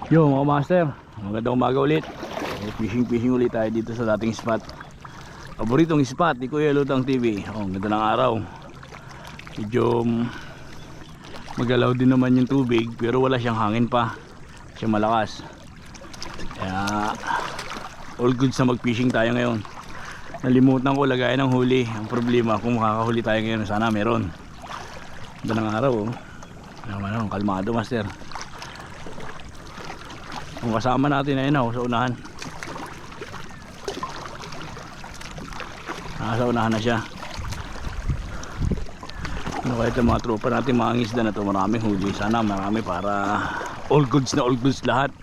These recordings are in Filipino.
Yo mga master, magandang umaga ulit. Fishing ulit tayo dito sa dating spot. Paboritong spot ni Kuya Lutang TV. Ganda ng araw. Medyo magalaw din naman yung tubig, pero wala siyang hangin pa. Siya malakas. Kaya all good sa mag-fishing tayo ngayon. Nalimutan ko lagayan ng huli. Ang problema kung makakahuli tayo ngayon, sana meron. Ganda ng araw kalmado master. Kung kasama natin ayun sa unahan. Nasa unahan na siya. Kaya ito mga tropa natin, mga isda na ito, maraming huli. Sana marami para all goods lahat.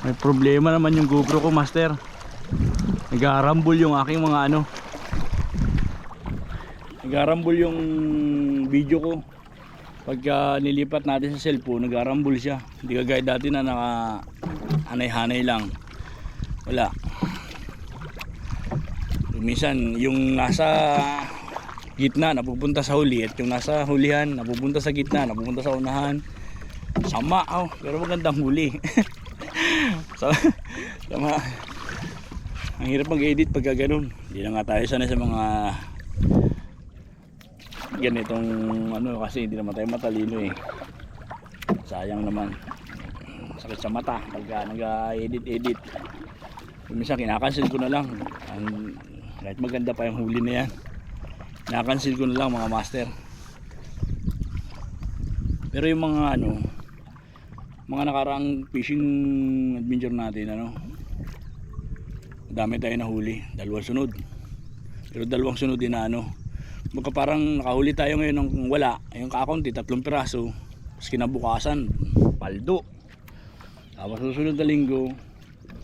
May problema naman yung GoPro ko master. Nag-arambol yung aking mga nag-arambol yung video ko. Pagka nilipat natin sa cellphone, nag-arambol siya. Hindi kagaya dati na naka-hanay-hanay lang. Wala. Minsan yung nasa gitna napupunta sa huli, at yung nasa hulihan napupunta sa gitna, napupunta sa unahan. Sama pero magandang huli. Sama. Ang hirap mag-edit pagka ganun. Hindi na nga tayo sanay sa mga ganitong kasi hindi naman tayo matalino sayang naman, sakit sa mata pagka nag-edit. Minsan kinakancel ko na lang kahit maganda pa yung huli na yan, kinakancel ko na lang mga master. Pero yung mga mga nakaraang fishing adventure natin, dami tayo nahuli, dalawang sunod, pero dalawang sunod din na magka parang nakahuli tayo ngayon ng wala, yung kakaunti 3 piraso, tapos kinabukasan paldo, tapos susunod na linggo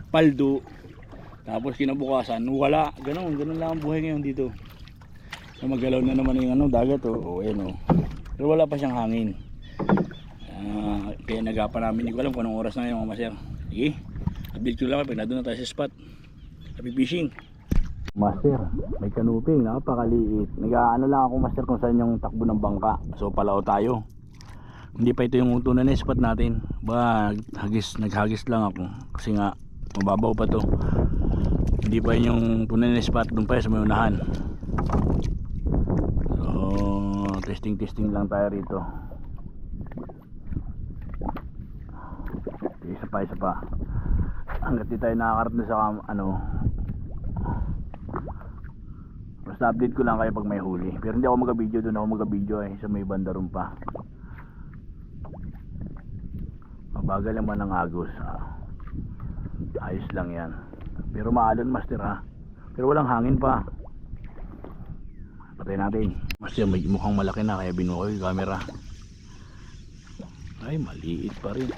paldo, tapos kinabukasan wala. Ganun lang ang buhay ngayon dito. Magalaw na naman yung dagat pero wala pa siyang hangin. Kaya nagapan namin, hindi ko alam kung anong oras na yung mga maser. Sige, update ko lang pag nandun na tayo sa spot. Happy fishing master. May kanuping, napakaliit. Nag-aano lang ako master kung saan yung takbo ng bangka. So palao tayo. Hindi pa ito yung tunay na spot natin. Naghagis lang ako kasi nga mababaw pa to. Hindi pa yung tunay na spot, doon pa sa may unahan. So testing lang tayo rito. Isa pa hanggat di tayo nakakarating sa basta update ko lang kayo pag may huli. Pero hindi ako mag-video, doon ako mag-video sa may banda ron pa. Mabagal naman ang agos. Ayos lang yan. Pero maalon master pero walang hangin pa. Patay natin master. Mukhang malaki na kaya binuo ko yung camera. Ay maliit pa rin.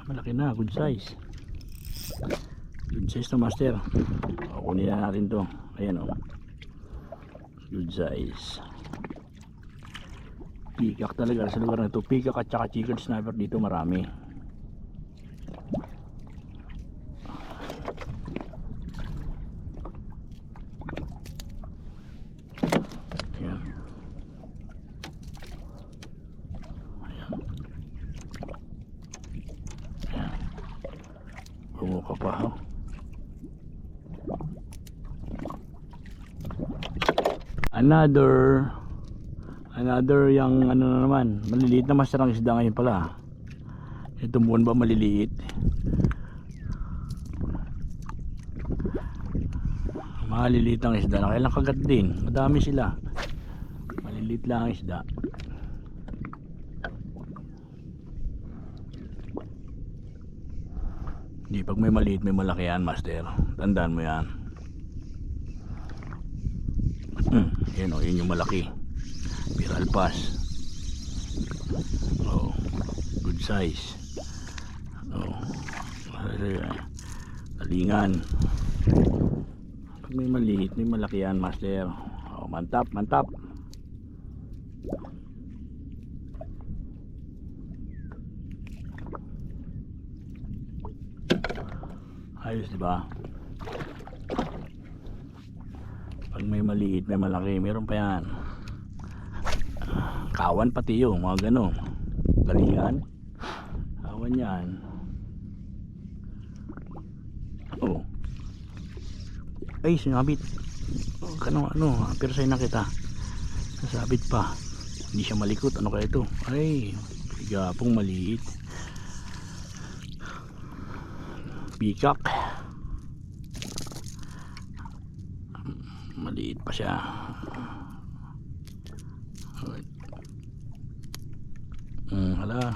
Malaki na, good size. Good size na master. Kunin na natin to. Ayan good size. Pikak talaga sa lugar na ito. Pikak at saka chicken snapper dito marami. Ayan. Ayan. Bumuka pa Another yung na naman, maliliit na master ang isda ngayon pala. Itong buwan ba maliliit? Maliliit ang isda na, kailang kagat din. Madami sila. Maliliit lang ang isda. Hindi, pag may maliit may malaki yan master. Tandaan mo yan. Yun yung malaki. Viral pass. Good size. Talingan. Pag may maliit may malaki yan master. Mantap. Ayos diba? Pag may maliit may malaki, meron pa yan. Kawan pati yung mga gano'n. Galian. Awan yan. Oh. Ay, sinabit. Oh, ano, pero sa'yo na kita. Nasabit pa. Hindi siya malikot. Ano kaya ito? Ay, gapong maliit. Peacock. Maliit pa siya. Hala.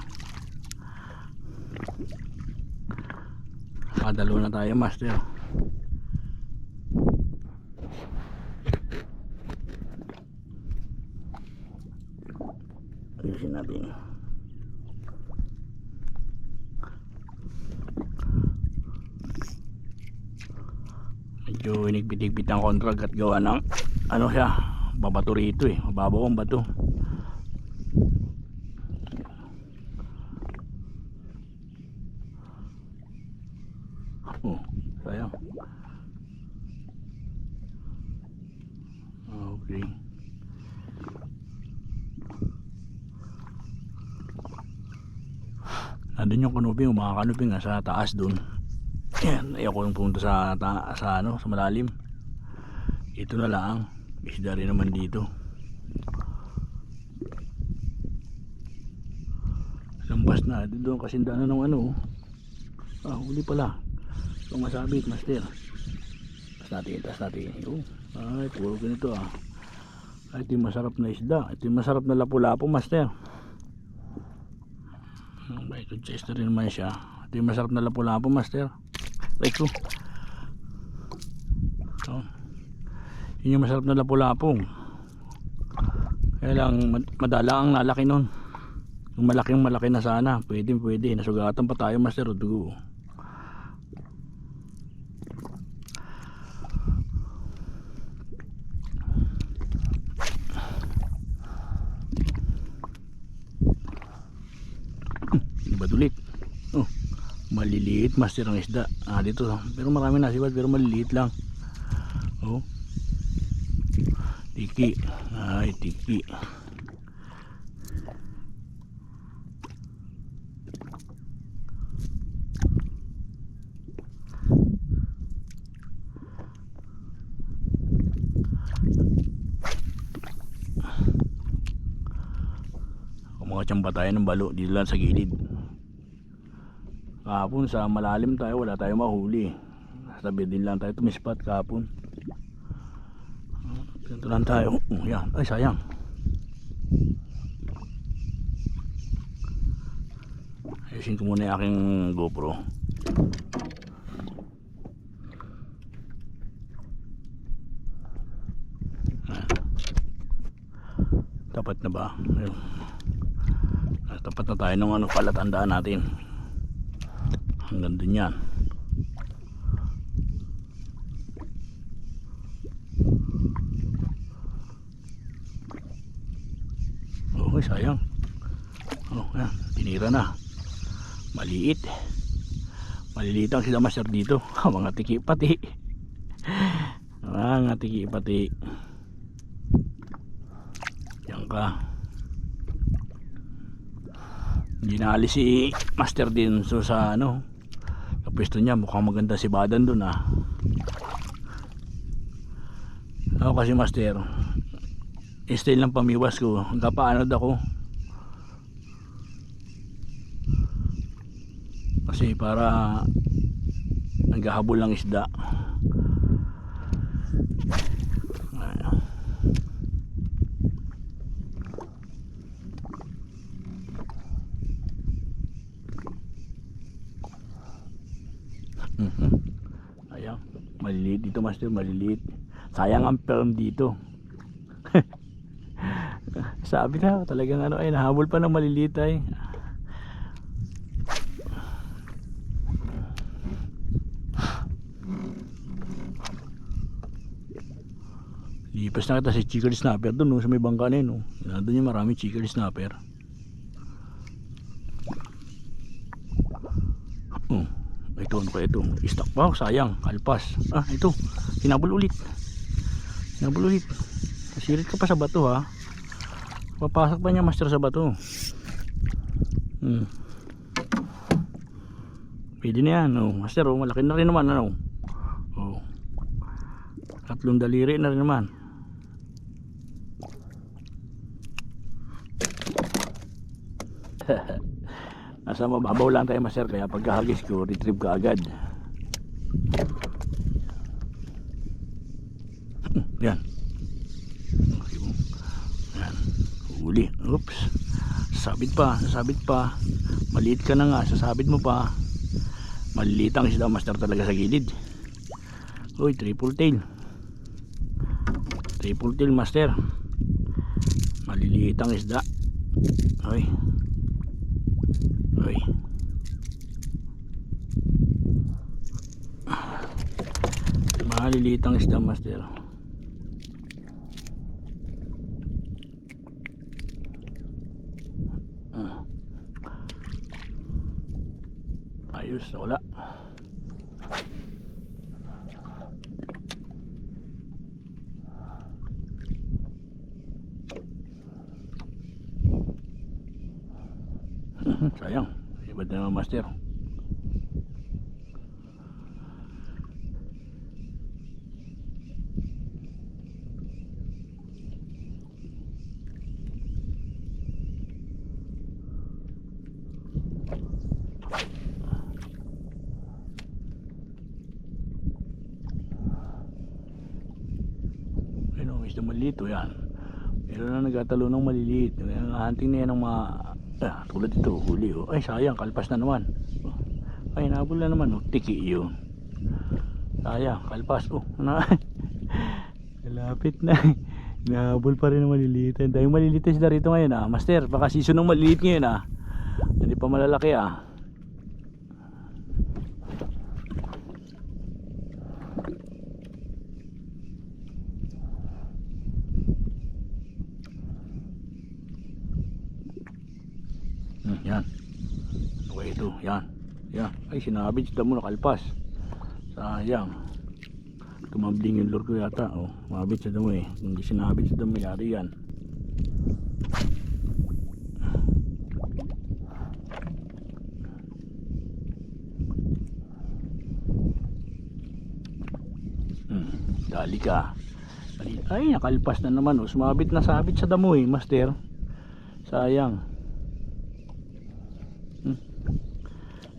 Dalawa na tayo, master. Ayusin natin. Medyo inigpit-igpit ang kontrag at gawa ng ano siya, babato rito eh, mababaw ang bato. Oh, sayang. Okay. Nandun yung kanuping, mga kanuping sa taas dun. Yan, ayoko yung pumunta sa malalim. Ito na lang, isda rin naman dito. Lampas na, doon kasi daanan ng ano. Huli pala. Itong masabit, master. Taas natin. Ay, puro ganito ah. Ay, ito yung masarap na isda. Ito yung masarap na lapu-lapu, master. Ito chester rin naman siya. Ito yung masarap na lapu-lapu, master. Like ko. Yun yung masarap na lapu-lapu. Kaya lang madala ang lalaki nun. Yung malaki na sana. Pwede. Nasugatan pa tayo, master. Dugo. Badulit. Oh, maliliit, master, ang isda. Dito. Pero marami na sibat, pero maliliit lang. Oh. Tiki. Ay, tiki. Kumakachamba tayo ng balo dito lang sa gilid. Kahapon sa malalim tayo, wala tayo mahuli. Sabi din lang tayo tumispat kahapon. Ganito lang tayo. Yan. Ay, sayang. Ayusin ko muna yung aking GoPro. Tapat na ba? Tapat na tayo ng ano, palatandaan natin. Hanggang dun yan. Oh, sayang. Oh, yan, tinira na. Maliit. Maliliit ang sila master dito. Mga tiki pati. Mga tiki pati. Yan ka. Ginaalis si master din so sa ano, sa pwesto niya. Mukhang maganda si Badan dun ah. Ako kasi master, style ng pamiwas ko. Kapaanod ako. Kasi para naghahabol ng isda. Ayan, maliliit dito master, maliliit. Sayang ang film dito. Sabi na talagang ano ay nahabol pa ng maliliit ay. Lipas na kita si chicken snapper doon no, sa may bangka na yun no. Doon yung marami chicken snapper. Ito ano kaya ito? Stock pa, sayang, kalpas. Ito, hinabol ulit. Sirit ka pa sa bato ha. Papasok pa niya master sa bato. Pwede na yan, oh. Master, oh, malaki na rin naman, ano. Oh. 3 daliri na rin naman. Nasa mababaw lang tayo, master, kaya pagkahagis ko, retrieve ka agad. Yan. Yan. Huli. Oops. Sasabit pa, sasabit pa. Maliit ka na nga, sasabit mo pa. Maliliit ang isda, master, talaga sa gilid. Uy, triple tail. Triple tail, master. Maliliit ang isda. Uy. Uy. Maliliit ang isda, master. Ayos, wala. Sayang, iba na naman, master. Ayun, isda maliit, oh, yan. Meron na nagtatalo ng maliliit. Hunting na yan ng mga tulad ito, huli, oh. Ay, sayang, kalpas na naman. Ay, nabol na naman, oh. Tiki yun. Sayang, kalpas, oh. Kalapit na. Nabol pa rin ng maliliit. Dahil maliliit sila rito ngayon, master. Baka season ng maliliit ngayon, hindi pa malalaki, Yan. Okay, ito. Yan. Yan. Ay, sinabit sila mo nakalpas. Sayang. Tumambling yung lure ko yata. Oh, mabit sa damo eh. Hindi sinabit sa damo, yari yan. Dali ka. Ay, nakalpas na naman. Oh, sumabit na sabit sa damo eh, master. Sayang.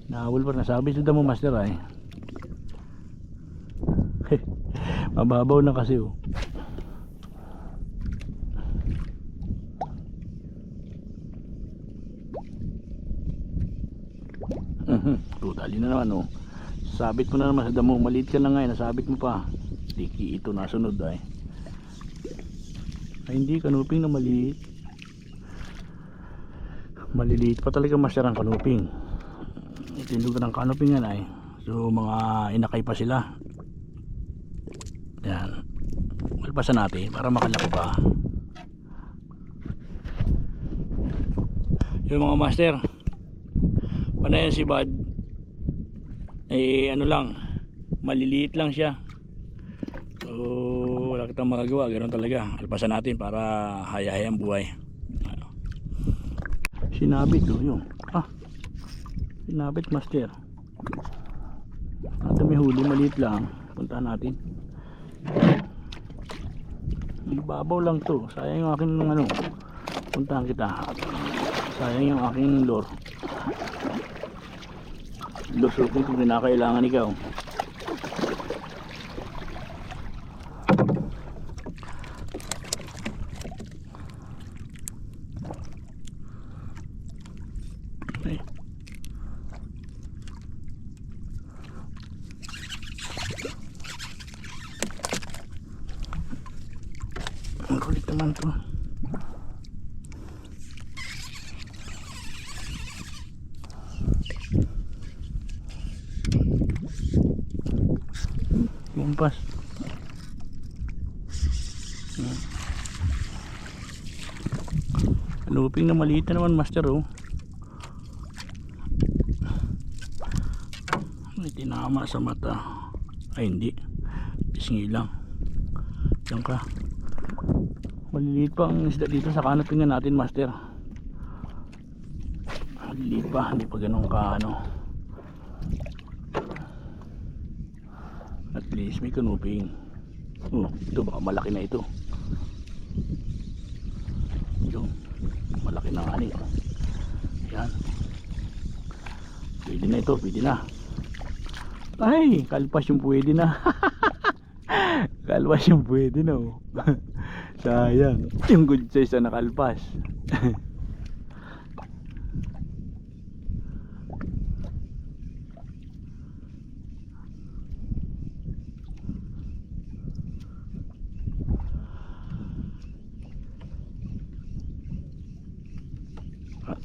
Nahawal pa, nasabi sa damo, master, ay. Mababaw na kasi, oh. Dali na naman, oh. Sabit mo na naman sa damo. Maliit ka na nga, nasabit mo pa. Tiki ito, nasunod, ay. Ay, hindi, kanuping na maliit. Maliliit pa talaga, master, ang kanuping. Itindog ng kanoping yan ay. So mga inakay pa sila. Yan. Malpasan natin para makalaki pa. Yung mga master, panayan si Bad, eh ano lang, maliliit lang siya. So wala kitang magagawa, ganoon talaga. Alpasan natin para hayahayang buhay. Sinabit o yun. Sinabit, master. Ito may huli, maliit lang. Puntahan natin. Ibabaw lang to. Sayang yung aking ano. Puntahan kita. Sayang yung aking lure. Lusok ko kung kinakailangan ikaw. Ang kulit naman to. Kumpas. Luping na maliit na naman, master, oh. May tinama sa mata. Ay, hindi. Pisngi lang. Diyan ka. Maliliit pa ang isda dito sa kanopingan natin, master. Hindi pa ganun ka ano. At least may kanuping. Ito baka malaki na ito. Yung malaki na ani. Yan. Pwede na ito, pwede na. Ay, kalpas yung pwede na. Kalpas yung pwede na oh. Sayang. Yung good size na nakalpas.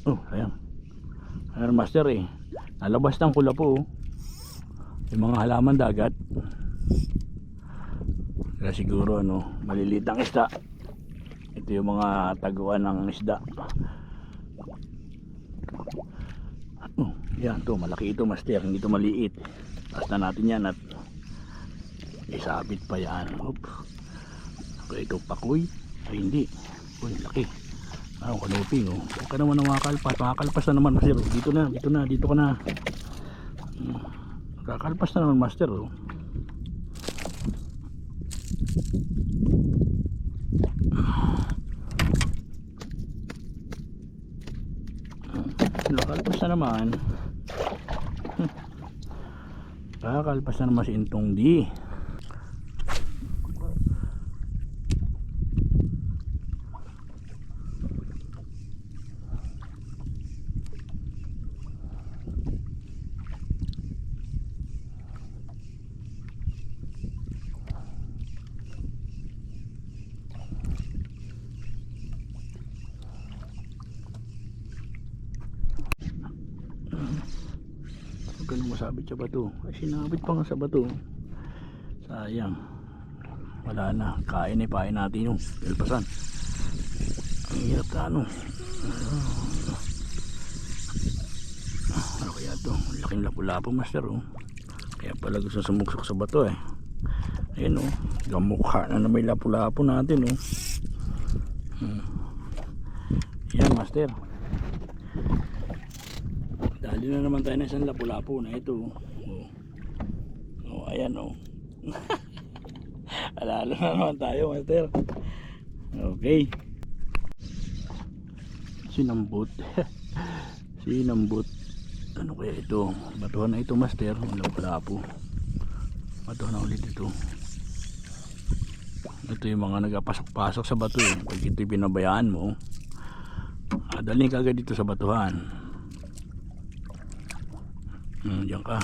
Sayang. Ayan master eh. Nalabas ng kula po oh. Yung mga halaman dagat. Kaya siguro ano, maliliit ang isda. Ito yung mga taguan ng isda. Yan to, malaki ito master, hindi ito maliit. Taas na natin yan at isabit pa yan. Okay, ito pakoy. Ay hindi. Uy, laki. Kanuping oh. Huwag ka naman na makakalpas na naman master. Dito ka na. Kakalpas na naman master oh. Kakalpas na naman. Kakalpas na naman si Intong D. Ganun masabit sa bato. Ay sinabit pa nga sa bato. Sayang. Wala na. Kain natin yung pilpasan. Ang hirap na ano. Ano kaya ito? Laking lapu-lapu master oh. Kaya pala gusto sumuksok sa bato eh. Ayun oh. Gamukha na may lapu-lapu natin oh. Yan master. Dali na naman tayo na isang lapu-lapu na ito. Ayan o. Alala na naman tayo master. Okay. Sinambot. Sinambot. Ano kaya ito? Batuhan na ito master. Lapu-lapu. Batuhan na ulit ito. Ito yung mga nagapasok-pasok sa bato eh. Pag ito binabayaan mo, daling ka agad dito sa batuhan. Diyan ka.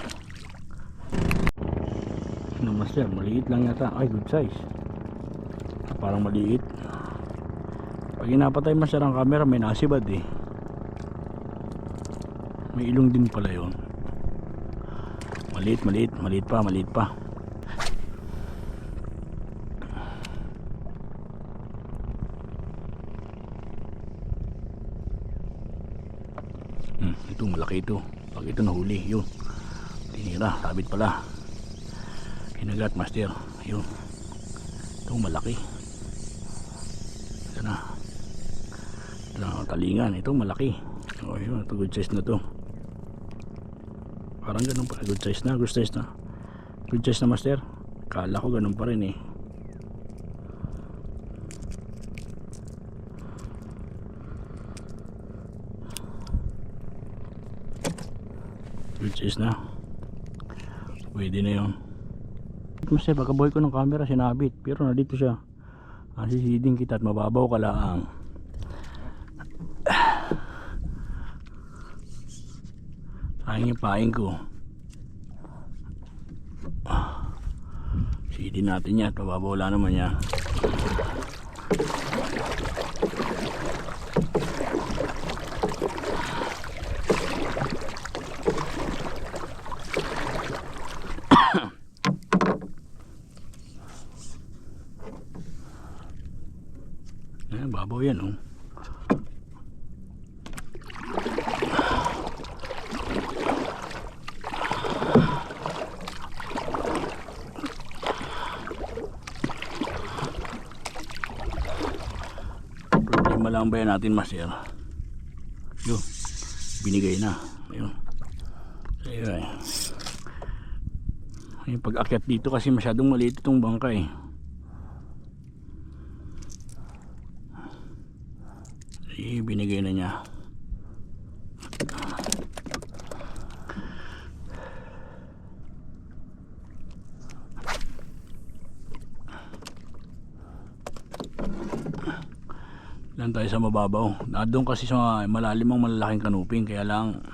Ano master, maliit lang yata. Ay, good size. Parang maliit. Pag inapatay master ang camera, may nasibad eh. May ilong din pala yun. Maliit pa. Ito, malaki ito. Pag ito nahuli, yun. Tinira, sabit pala. Hinagat master, yun. Ito malaki. Ito na. Ito na, talingan. Ito malaki. Yun, ito good size na to. Parang ganun pa. Good size na. Good size na master. Kala ko ganun pa rin eh. Which is na pwede na yun master. Pagkabuhay ko ng camera sinabit pero nandito siya. Sisiding kita at mababaw ka lang. Sayang yung paing ko. Sidin natin yan at mababaw lang naman yan. Babaw yan oh. Problema lang ba yan natin master? Yun. binigay na. Ayun. Ayun. Yung pag-akyat dito kasi masyadong maliit itong bangka eh. Binigay na niya. Lang tayo sa mababaw. Doon kasi sa malalim ang malalaking kanuping, kaya lang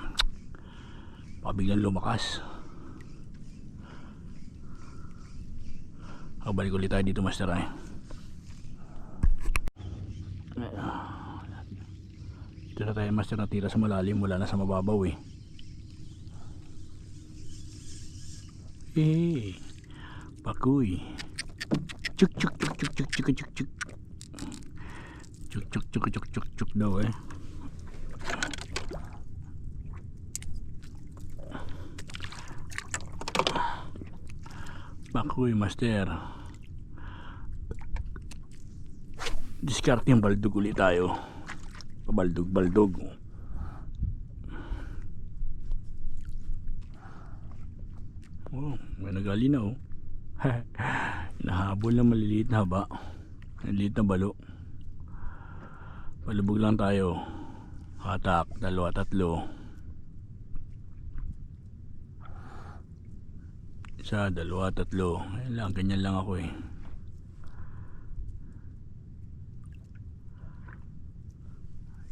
pabiglang lumakas. Balik ulit tayo dito, master ay. Dito na tayo, master, natira sa malalim, wala na sa mababaw eh. Pakuy. Chuk chuk chuk chuk chuk chuk chuk chuk. Chuk chuk chuk chuk chuk chuk daw eh. Pakuy, master. Diskarte yung baldog ulit tayo. Pabaldog-baldog. Oh, may nagali na oh. Nahabol na maliliit na haba. Maliliit na balo. Palubog lang tayo. Hatak, 2, 3. 1, 2, 3. Ayun lang, ganyan lang ako eh.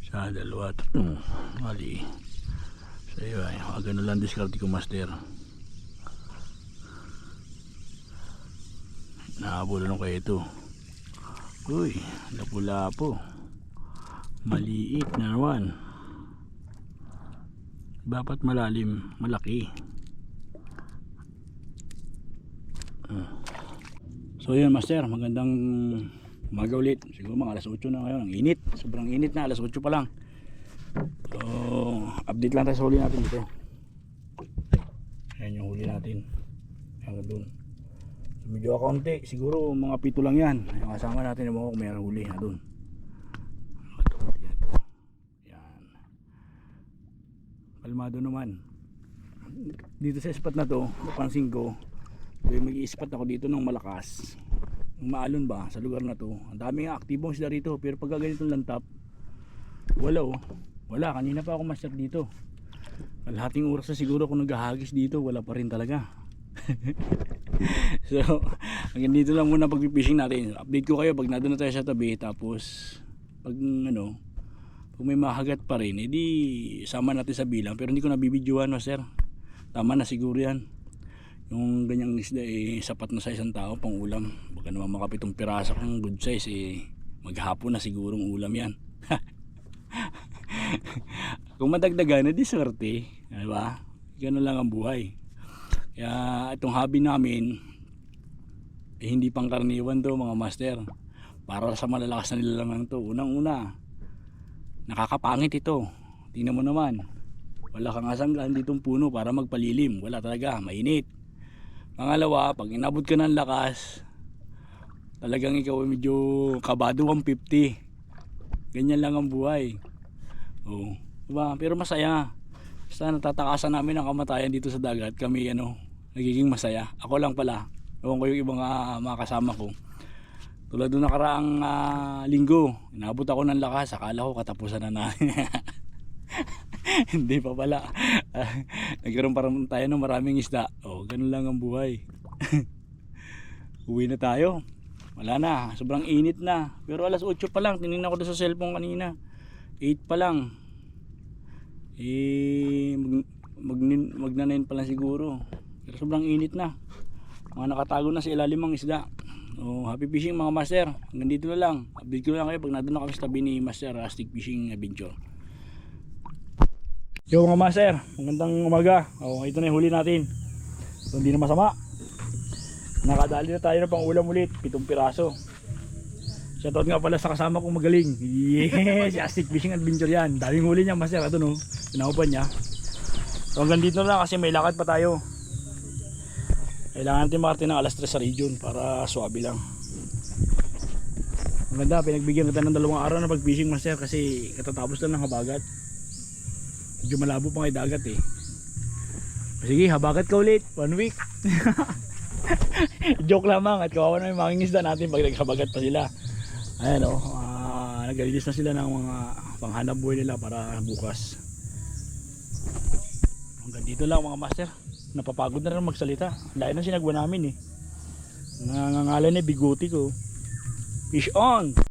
Isa, 2, 3. Mali. So yun ay, gano'n lang diskarte ko, master. Nakabulan ko ito. Uy, lapu-lapo. Maliit na naman. Dapat malalim, malaki. So yun, master, magandang umaga ulit. Siguro mga alas 8 na ngayon. Ang init, sobrang init na, alas 8 pa lang. So update lang tayo sa huli natin dito. Ayan yung huli natin. Hanggang doon. So, medyo kaunti, siguro mga 7 lang yan. Yung kasama natin yung mga kung mayroong huli na doon. Yan. Kalmado naman. Dito sa spot na to, napansin ko, mag-i-spot ako dito ng malakas. Maalon ba sa lugar na to. Ang daming aktibong isda rito, pero pag ganitong lantap, wala oh. Wala, kanina pa ako master dito. Kalahating oras na siguro ako naghahagis dito, wala pa rin talaga. So hanggang dito lang muna pag-fishing natin. Update ko kayo pag nandun na tayo sa tabi. Tapos pag ano, pag may mahagat pa rin, edi sama natin sa bilang. Pero hindi ko nabibidyoan, master. Tama na siguro yan. Yung ganyang isda eh, sapat na sa isang tao pang ulam. Baka naman mga 7 piraso kung good size eh, maghapon na sigurong ulam yan. Kung madagdagan na di swerte, diba? Ganun lang ang buhay. Kaya itong hobby namin eh, hindi pang karaniwan to mga master. Para sa malalakas na nilalang to. Unang-una, nakakapangit ito. Tingnan mo naman, wala kang asanggan ditong puno para magpalilim. Wala talaga, mainit. Pangalawa, pag inabot ka ng lakas, talagang ikaw medyo kabado 150. Ganyan lang ang buhay. Oh, diba? Pero masaya. Basta natatakasan namin ang kamatayan dito sa dagat. Kami ano, nagiging masaya. Ako lang pala. Ewan ko yung ibang mga kasama ko. Tulad nung nakaraang linggo, inabot ako ng lakas. Akala ko katapusan na namin. Hindi pa pala. Nagkaroon pa rin tayo ng maraming isda. Oh, ganun lang ang buhay. Uwi na tayo. Wala na, sobrang init na. Pero alas 8 pa lang. Tinignan ko doon sa cellphone kanina. 8 pa lang. Eh magna 9 pa lang siguro. Pero sobrang init na. Mga nakatago na sa ilalim ng isda. Oh, happy fishing mga master. Hanggang dito na lang. Update ko lang kayo pag nandun na kami sa tabi ni Master Rustic Fishing Adventure. Yo mga master, magandang umaga. Oh, ito na yung huli natin. So, hindi na masama. Nakadali na tayo ng pang-ulam ulit, 7 piraso. Shoutout nga pala sa kasama kong magaling. Yes, Rustic Fishing Adventure yan. Daming huli niya master. Ito no, pinakupan niya. So hanggang dito na lang kasi may lakad pa tayo. Kailangan natin makarating ng alas 3 sa region para swabe lang. Maganda, pinagbigyan kita ng 2 araw na pag-fishing master kasi katatapos lang ng habagat. Medyo malabo pa ngay dagat eh. Sige, habagat ka ulit. 1 week. Joke lamang at kawawa na yung mga isda natin pag naghabagat pa sila. Ayan o, nag-release na sila ng mga panghanap buhay nila para bukas. Hanggang dito lang mga master. Napapagod na rin magsalita. Lain na sinagwa namin eh. Nangangalan na biguti ko. Fish on!